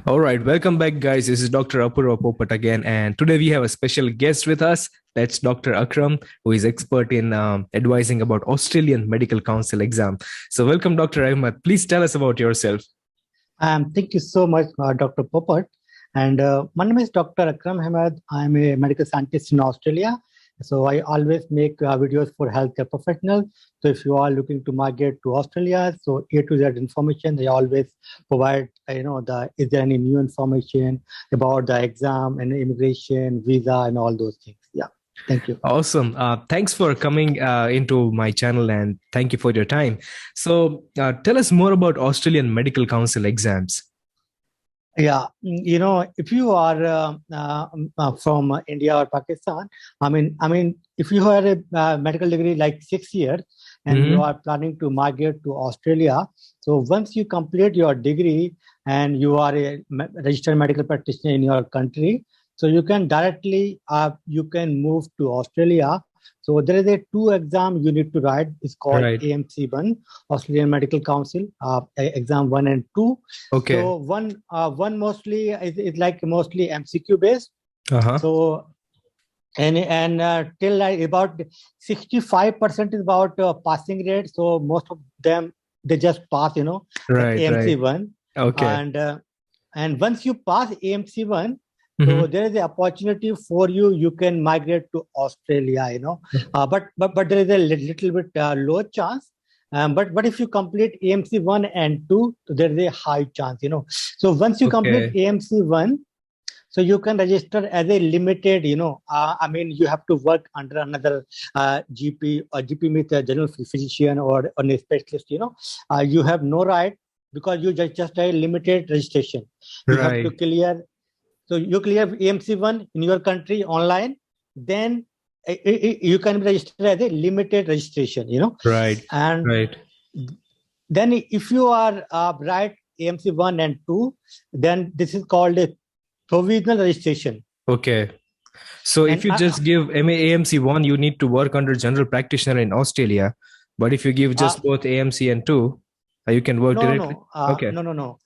All right, welcome back, guys. This is Dr. Apurva Popat again, and today we have a special guest with us. That's Dr. Akram, who is expert in advising about Australian Medical Council exam. So, welcome, Dr. Ahmad. Please tell us about yourself. Thank you so much, Dr. Popat. And my name is Dr. Akram Ahmad. I'm a medical scientist in Australia. So I always make videos for healthcare professionals. So if you are looking to migrate to Australia, so A to Z information, they always provide, is there any new information about the exam and immigration, visa, and all those things. Yeah. Thank you. Awesome. Thanks for coming into my channel and thank you for your time. So tell us more about Australian Medical Council exams. Yeah, if you are from India or Pakistan, I mean, if you have a medical degree like 6 years and you are planning to migrate to Australia, so once you complete your degree and you are a registered medical practitioner in your country, so you can directly you can move to Australia. So there is a 2 exam you need to write. It's called AMC1, Australian Medical Council, exam 1 and 2. Okay. So one mostly is like mostly MCQ based. So and till about 65% is about passing rate. So most of them they just pass, AMC1. Okay. And once you pass AMC1. So there is an opportunity for you. You can migrate to Australia, but there is a little bit low chance. But if you complete AMC 1 and 2, so there is a high chance, So once you complete AMC 1, so you can register as a limited, you have to work under another GP or GP means a general physician or a specialist, you have no right because you just a limited registration. You have to clear. So you clear AMC1 in your country online, then you can be registered as a limited registration, And then if you are right AMC1 and 2, then this is called a provisional registration. Okay. So if you just give AMC1, you need to work under general practitioner in Australia. But if you give just both AMC and 2, you can work directly. No.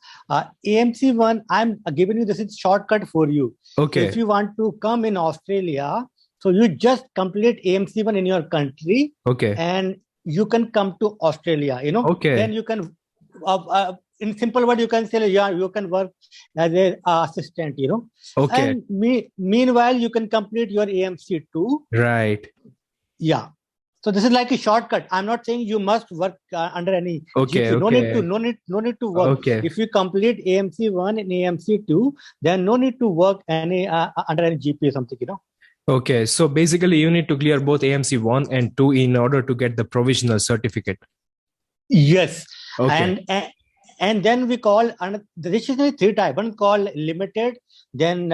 AMC1, I'm giving you this is shortcut for you. Okay. So if you want to come in Australia, so you just complete AMC1 in your country. Okay. And you can come to Australia, Okay. Then you can, in simple word, you can say, you can work as a assistant, Okay. And meanwhile, you can complete your AMC2. Right. Yeah. So this is like a shortcut. I'm not saying you must work under any GP. No need to work. Okay. If you complete AMC1 and AMC2, then no need to work any under any GP or something, Okay. So basically, you need to clear both AMC1 and 2 in order to get the provisional certificate. Yes. Okay. And then we call the registration is 3 types. One called limited. Then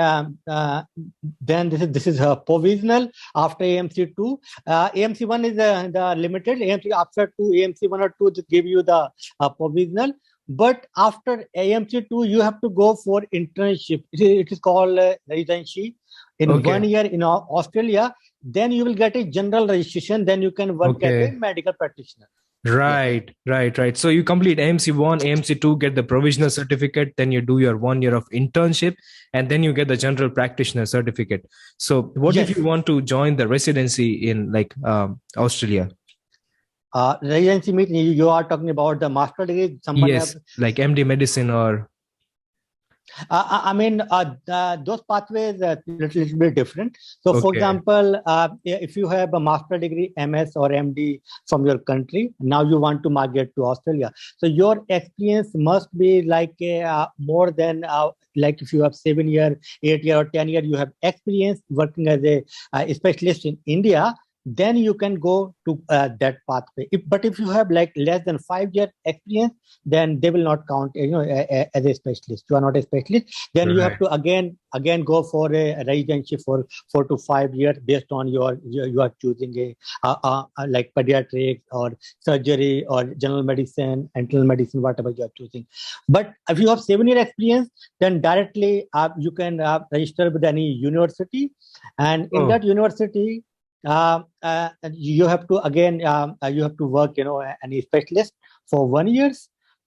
this is provisional after AMC2. AMC1 is the limited. AMC after 2 AMC1 or 2 to give you the provisional. But after AMC2, you have to go for internship. It is called residency in 1 year in Australia. Then you will get a general registration. Then you can work as a medical practitioner. Right. So you complete AMC1, AMC2, get the provisional certificate, then you do your 1 year of internship, and then you get the general practitioner certificate. So what if you want to join the residency in Australia? Residency means you are talking about the master degree? Yes, like MD medicine or... those pathways are a little bit different. So, for example, if you have a master degree, MS or MD from your country, now you want to migrate to Australia. So, your experience must be like more than like if you have 7 year, 8 year, or 10 year, you have experience working as a specialist in India. Then you can go to that pathway. But if you have like less than 5 year experience, then they will not count, as a specialist. You are not a specialist. Then you have to again go for a residency for 4 to 5 years based on you are choosing a like pediatrics or surgery or general medicine, internal medicine, whatever you are choosing. But if you have 7 year experience, then directly you can register with any university, and in that university. You have to work, any specialist for 1 year.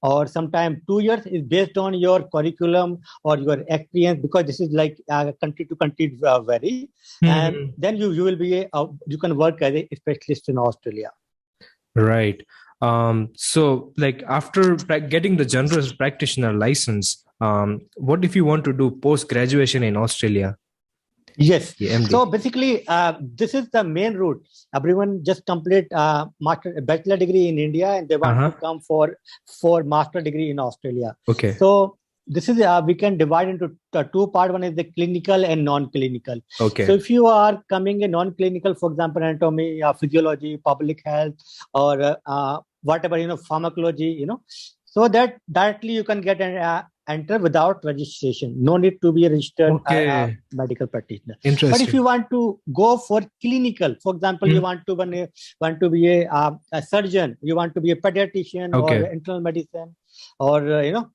or sometime 2 years is based on your curriculum or your experience, because this is like country to country vary. And then you will be you can work as a specialist in Australia. Right. So like after getting the general practitioner license, what if you want to do post graduation in Australia? Yes. So basically, this is the main route. Everyone just complete bachelor degree in India, and they want to come for master degree in Australia. Okay. So this is we can divide into two parts. One is the clinical and non-clinical. Okay. So if you are coming in non-clinical, for example, anatomy, physiology, public health, or whatever, pharmacology, so that directly you can get an enter without registration. No need to be a registered medical practitioner. But if you want to go for clinical, for example, you want to be a surgeon, you want to be a pediatrician or internal medicine, or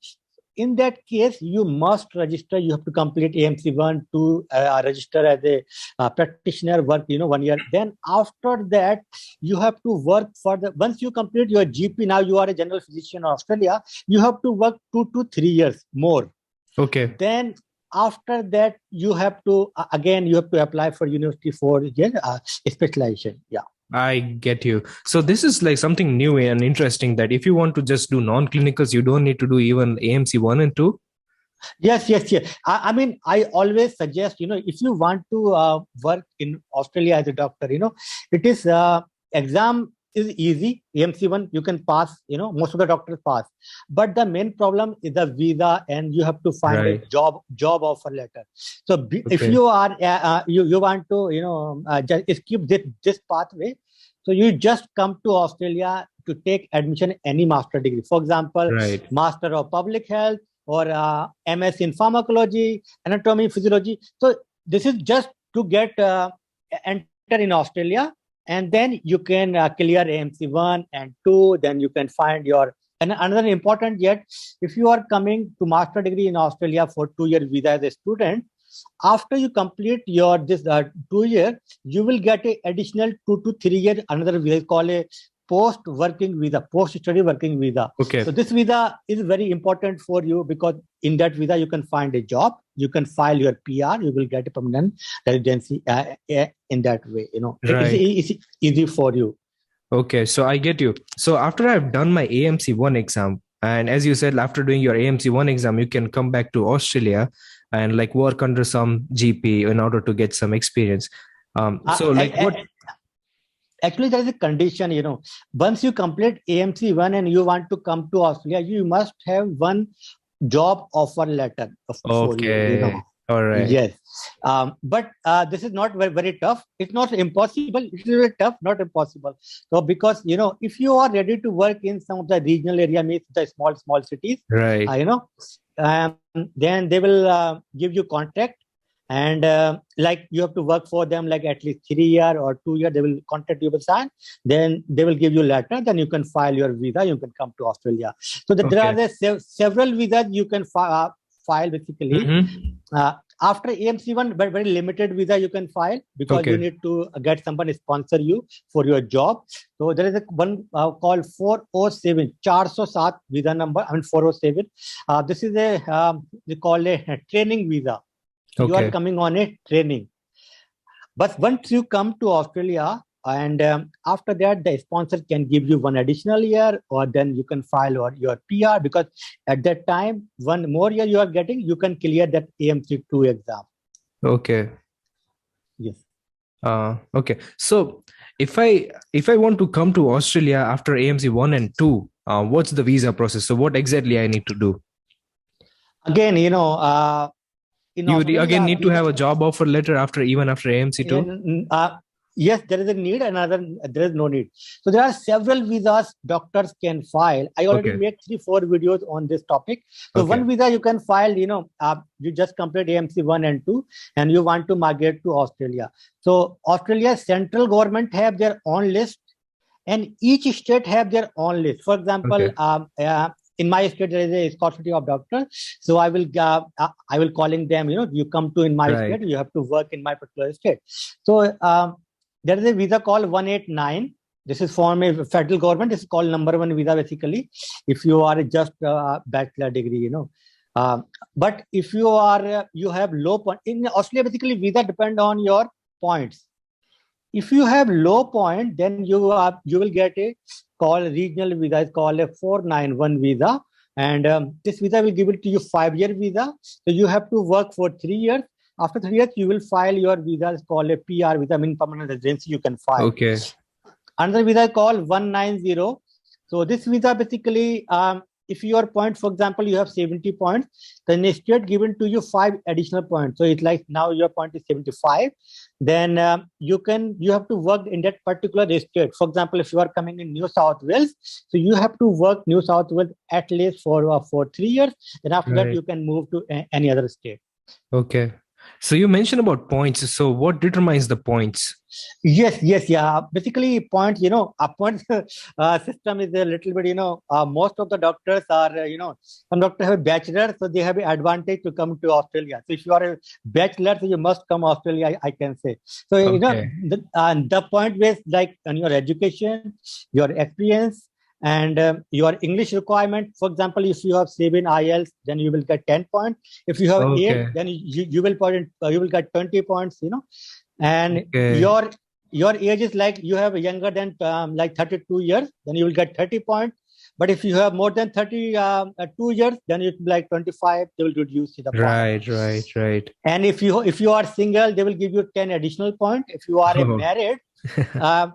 in that case, you must register. You have to complete AMC1 to register as a practitioner, work 1 year. Then after that, you have to work for once you complete your GP, now you are a general physician in Australia, you have to work 2 to 3 years more. Okay. Then after that, you have to apply for university for specialization. Yeah. I get you. So this is like something new and interesting, that if you want to just do non-clinicals, you don't need to do even AMC 1 and 2. Yes. I mean, I always suggest, if you want to work in Australia as a doctor, it is exam is easy. AMC1 you can pass, most of the doctors pass. But the main problem is the visa, and you have to find a job offer letter. So if you are you want to just skip this pathway, so you just come to Australia to take admission in any master degree. For example, Master of Public Health, or MS in Pharmacology, Anatomy, Physiology. So this is just to get enter in Australia. And then you can clear AMC 1 and 2. Then you can find your... And another important yet, if you are coming to master degree in Australia for 2-year visa as a student, after you complete your this 2 year, you will get a additional 2 to 3 year another visa called a post-working visa, post-study working visa. Okay. So this visa is very important for you, because in that visa you can find a job, you can file your PR, you will get a permanent residency in that way. It's easy for you. Okay, so I get you. So after I've done my AMC 1 exam, and as you said, after doing your AMC 1 exam, you can come back to Australia and like work under some GP in order to get some experience. So like what... Actually, there is a condition, once you complete AMC 1 and you want to come to Australia, you must have one job offer letter for you. All right. Yes. But this is not very, very tough. It's not impossible. It's very tough, not impossible. So because, if you are ready to work in some of the regional area, means the small cities, right? Then they will give you contract. And like you have to work for them like at least 3 years or 2 years. They will contact you, will sign. Then they will give you letter. Then you can file your visa. You can come to Australia. So there are several visas you can file basically. After AMC1, but very limited visa you can file, because you need to get someone to sponsor you for your job. So there is one called 407 visa number. 407. This is they call a training visa. You are coming on a training. But once you come to Australia, and after that, the sponsor can give you one additional year, or then you can file your PR, because at that time, one more year you are getting, you can clear that AMC2 exam. Okay. Yes. Okay. So if I want to come to Australia after AMC 1 and 2, what's the visa process? So what exactly I need to do? Again, you again need to have a job offer letter even after AMC2? Yes, there is a need, and there is no need. So there are several visas doctors can file. I already made 3-4 videos on this topic. So one visa you can file, you just complete AMC 1 and 2, and you want to migrate to Australia. So Australia's central government have their own list, and each state have their own list. For example, in my state, there is a scarcity of doctors. So I will calling them, you come to in my state, you have to work in my particular state. So there is a visa called 189. This is from a federal government. This is called number one visa, basically, if you are just a bachelor degree, but if you are, you have low point in Australia, basically visa depend on your points. If you have low point, then you will get a called regional visa. It's called a 491 visa, and this visa will give it to you 5-year visa. So you have to work for 3 years. After 3 years, you will file your visa. It's called a PR visa, mean permanent residency. You can file. Okay. Another visa is called 190. So this visa basically, if your point, for example, you have 70 points, then the state given to you 5 additional points. So it's like now your point is 75. Then you have to work in that particular state. For example, if you are coming in New South Wales, so you have to work New South Wales at least for 3 years. Then after that, you can move to any other state. Okay. So you mentioned about points. So what determines the points? Yes. Yeah. Basically, points, a point system is a little bit, most of the doctors are, some doctors have a bachelor, so they have an advantage to come to Australia. So if you are a bachelor, so you must come to Australia, I can say. So, the point is like on your education, your experience, and your English requirement. For example, if you have 7 IELTS, then you will get 10 points. If you have 8, then you will get 20 points. And your age is like you have younger than like 32 years, then you will get 30 points. But if you have more than 32 years, then it will be like 25. They will reduce the point. Right. And if you are single, they will give you 10 additional points. If you are married,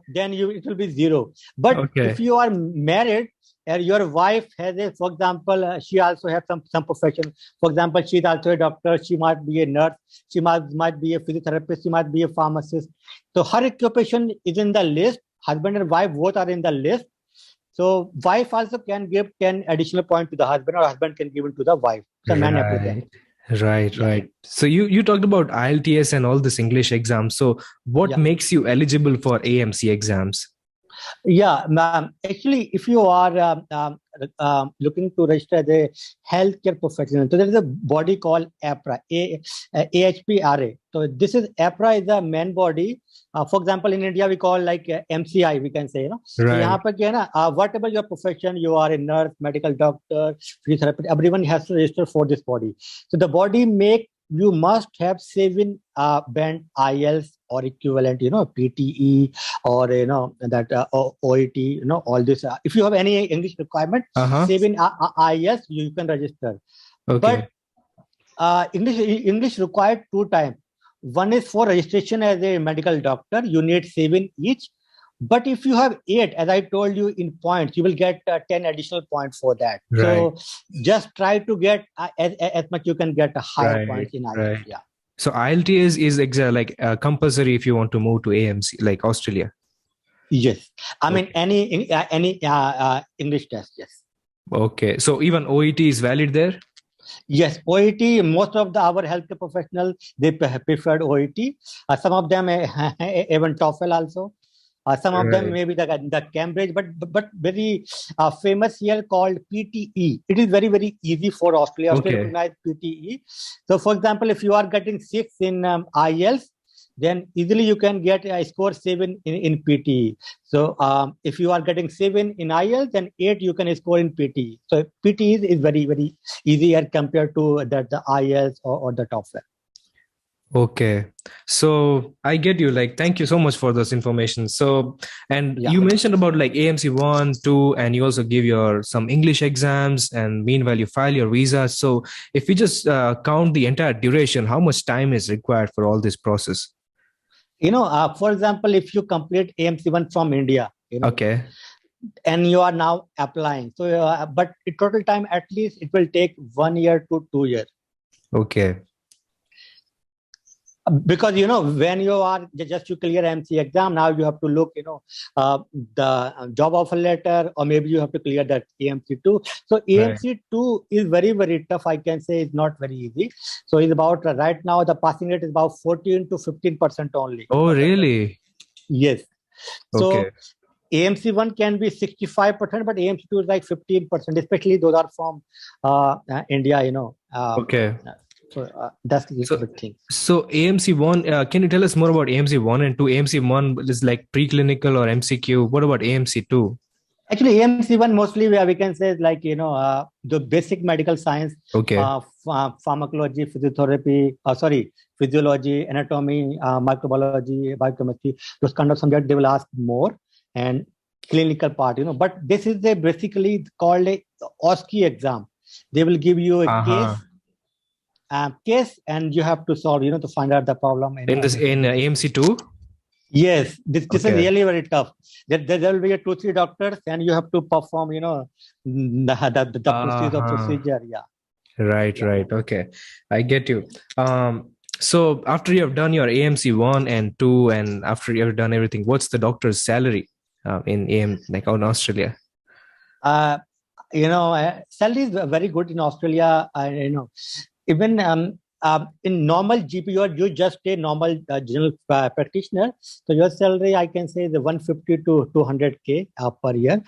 then it will be 0. But if you are married, your wife has for example, she also has some profession. For example, she is also a doctor. She might be a nurse. She might be a physiotherapist. She might be a pharmacist. So her occupation is in the list. Husband and wife both are in the list. So wife also can give 10 additional points to the husband, or husband can give it to the wife. So Right. So you talked about IELTS and all this English exams. So what makes you eligible for AMC exams? Yeah, actually, if you are looking to register as a healthcare professional, so there is a body called APRA, AHPRA. So this is APRA is the main body. For example, in India, we call like MCI, we can say, Right. So यहाँ पर क्या है ना, whatever your profession, you are a nurse, medical doctor, physiotherapist, everyone has to register for this body. So the body you must have 7 band IELTS or equivalent, PTE or that OET, all this. If you have any English requirement, 7 IELTS, you can register. Okay. But English required 2 times. One is for registration as a medical doctor. You need 7 each. But if you have 8, as I told you in points, you will get 10 additional points for that. Right. So just try to get as much you can get higher points in IELTS. Right. Yeah. So IELTS is compulsory if you want to move to AMC, like Australia. Yes. I mean, any English test. Yes. Okay. So even OET is valid there? Yes, OET, most of our healthcare professionals, they preferred OET. Some of them even TOEFL also. Some of them maybe the Cambridge, but very famous here called PTE. It is very, very easy for Australia. Australia recognize PTE. So, for example, if you are getting 6 in IELTS, then easily you can get a score 7 in PTE. So, if you are getting 7 in IELTS, then 8 you can score in PTE. So, PTE is very, very easier compared to the IELTS or the TOEFL. Okay. So I get you. Thank you so much for this information. So, and you mentioned about AMC 1, 2, and you also give some English exams, and meanwhile you file your visa. So if we just count the entire duration, how much time is required for all this process? For example, if you complete AMC 1 from India, and you are now applying. So, but in total time, at least it will take 1 year to 2 years. Okay. Because when you are just to clear MC exam, now you have to look the job offer letter, or maybe you have to clear that AMC2. So AMC2 is very, very tough. I can say it's not very easy. So it's about right now the passing rate is about 14 to 15% only. Oh, really? Yes. So AMC1 can be 65%, but AMC2 is like 15%, especially those are from India. So that's the So, good thing. so AMC1, can you tell us more about AMC1 and 2? AMC1 is like preclinical or MCQ. What about AMC2? Actually, AMC1 mostly we can say is like, the basic medical science, Okay. pharmacology, physiotherapy, physiology, anatomy, microbiology, biochemistry, those kind of subjects they will ask more, and clinical part, But this is basically called a OSCE exam. They will give you a Uh-huh. case, and you have to solve, to find out the problem. In AMC2? Yes, this is Okay. really very tough. There will be a 2-3 doctors, and you have to perform, the procedure. Yeah. Right, Yeah. right. Okay. I get you. So after you have done your AMC1 and 2, and after you have done everything, what's the doctor's salary in like in Australia? Salary is very good in Australia. Even in normal GP, you just a normal general practitioner. So your salary, I can say, the 150 to 200K per year.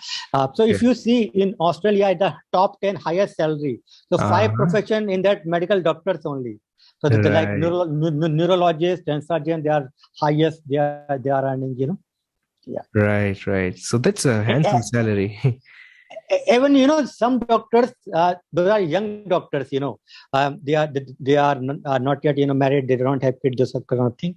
So if you see in Australia, the top 10 highest salary. So 5 profession in that medical doctors only. So they're like neurologists and surgeon, they are highest. They are earning. Yeah. Right, right. So that's a handsome salary. Even some doctors, those are young doctors, they are not yet married, they don't have kids, this kind of thing.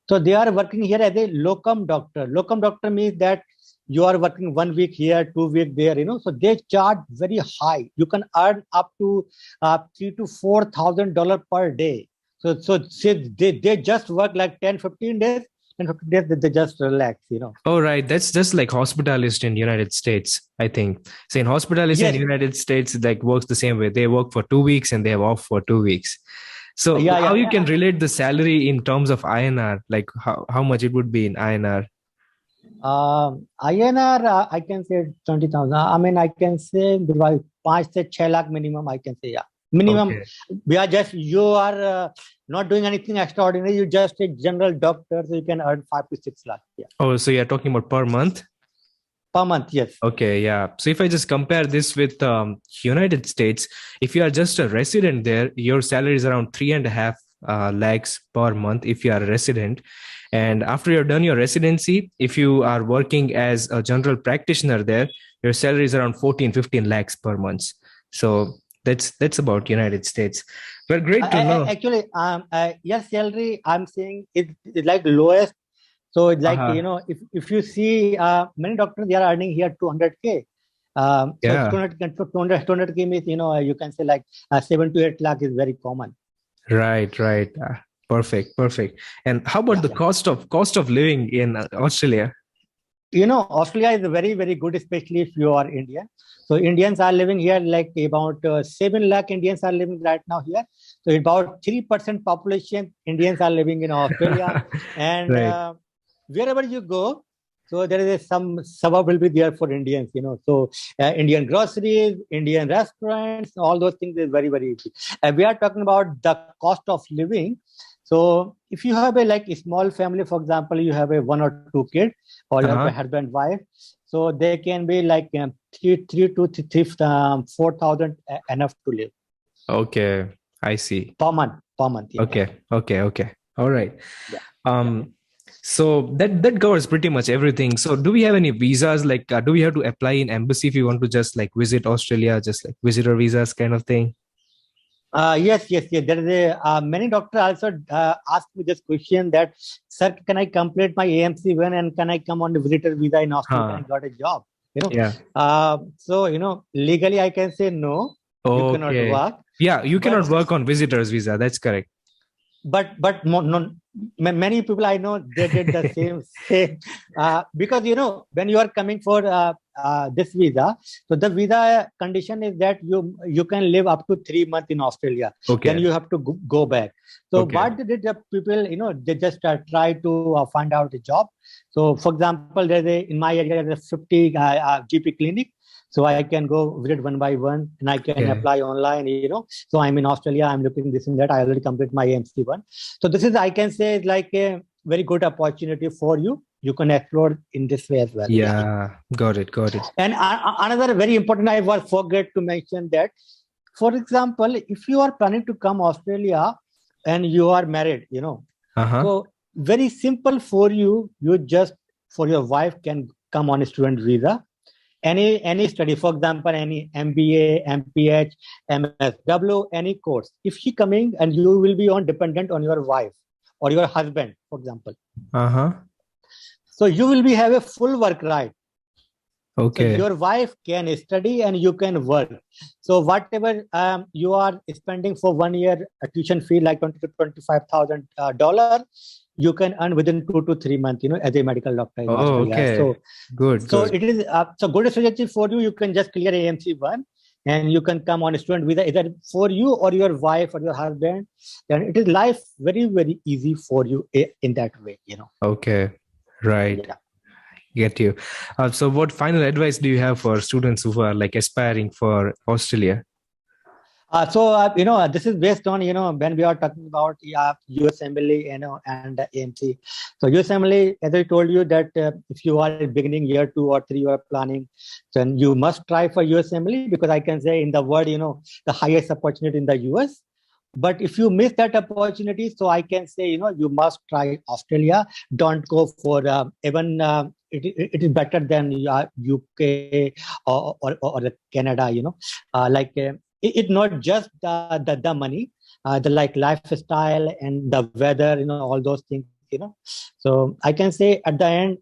So they are working here as a locum doctor means that you are working 1 week here, 2 weeks there, so they charge very high. You can earn up to $3,000 to $4,000 per day. So say they just work like 10-15 days, and 15 days they just relax. Oh, right. That's just like hospitalist in United States, I think. So in hospitalist in United States, it like works the same way. They work for 2 weeks and they have off for 2 weeks. So how you can relate the salary in terms of INR, like how much it would be in INR? INR, I can say 20,000. I mean, I can say 5 to 6 lakh minimum, I can say, yeah. Minimum. Okay. You are not doing anything extraordinary. You just a general doctor, so you can earn 5 to 6 lakh. Yeah. Oh, so you're talking about per month? Per month, yes. Okay, yeah. So if I just compare this with United States, if you are just a resident there, your salary is around 3.5 lakhs per month if you are a resident. And after you're done your residency, if you are working as a general practitioner there, your salary is around 14-15 lakhs per month. So that's about United States. But great to know. Actually, your salary, I'm saying, is like lowest. So it's like, if you see many doctors, they are earning here 200K. So 200K means, you can say like 7 to 8 lakh is very common. Right. Perfect. And how about the cost of living in Australia? Australia is very, very good, especially if you are Indian. So Indians are living here, like about 7 lakh Indians are living right now here. So about 3% population Indians are living in Australia. And wherever you go, so there is some suburb will be there for Indians, So Indian groceries, Indian restaurants, all those things is very, very easy. And we are talking about the cost of living. So if you have a small family, for example, you have a 1 or 2 kids, or you have a husband, wife, so they can be like 3 to 4,000 enough to live. Okay, I see. Per month. Yeah. Okay. All right. Yeah. So that covers pretty much everything. So do we have any visas? Like, do we have to apply in embassy if you want to just like visit Australia, just like visitor visas kind of thing? Yes. There is many doctors also ask me this question that, sir, can I complete my AMC1 and can I come on the visitor visa in Australia and got a job? So legally I can say no. You cannot work. Yeah, you cannot work on visitors visa. That's correct. But many people I know, they did the same because when you are coming for this visa, so the visa condition is that you can live up to 3 months in Australia. Then you have to go back. So what did the people, they just try to find out a job. So for example, in my area there's a 50 GP clinic. So I can go visit one by one and I can apply online, So I'm in Australia, I'm looking this and that. I already complete my AMC1. So this is, I can say, like a very good opportunity for you. You can explore in this way as well. Yeah, got it. And another very important, I forget to mention that For example, if you are planning to come Australia and you are married, so very simple for you. You just for your wife can come on a student visa. Any study, for example, any MBA, MPH, MSW, any course. If she coming and you will be on dependent on your wife or your husband, for example. So you will be have a full work right. Okay. So your wife can study and you can work. So whatever you are spending for 1 year tuition fee, like $20,000 to $25,000, you can earn within 2 to 3 months, as a medical doctor in Australia. Okay. So good. It is so good strategy for you. You can just clear AMC 1 and you can come on a student visa either for you or your wife or your husband. Then it is life very, very easy for you in that way, Okay. Right. Yeah. Get you. So what final advice do you have for students who are like aspiring for Australia? This is based on, when we are talking about USMLE, and AMC. So USMLE, as I told you that if you are in beginning year 2 or 3, you are planning, then you must try for USMLE, because I can say in the world, the highest opportunity in the US. But if you miss that opportunity, so I can say, you must try Australia. Don't go for even it is better than UK or Canada, it's not just the money, the like lifestyle and the weather, all those things, So I can say at the end,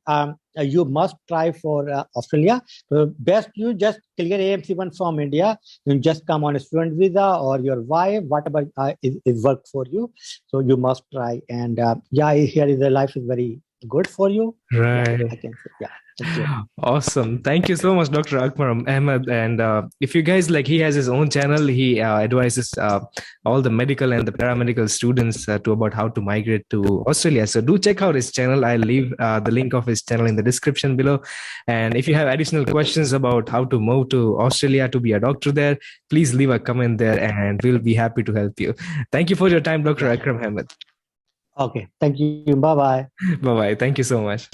you must try for Australia. So best you just clear AMC 1 from India. You just come on a student visa or your wife, whatever is work for you. So you must try. And here is the life is very good for you. Right. Yeah, I can say, yeah. Thank you. Awesome. Thank you so much, Dr. Akram Ahmad. And if you guys he has his own channel, he advises all the medical and the paramedical students to about how to migrate to Australia. So do check out his channel. I'll leave the link of his channel in the description below. And if you have additional questions about how to move to Australia to be a doctor there, please leave a comment there and we'll be happy to help you. Thank you for your time, Dr. Akram Ahmad. Okay. Thank you. Bye-bye. Bye-bye. Thank you so much.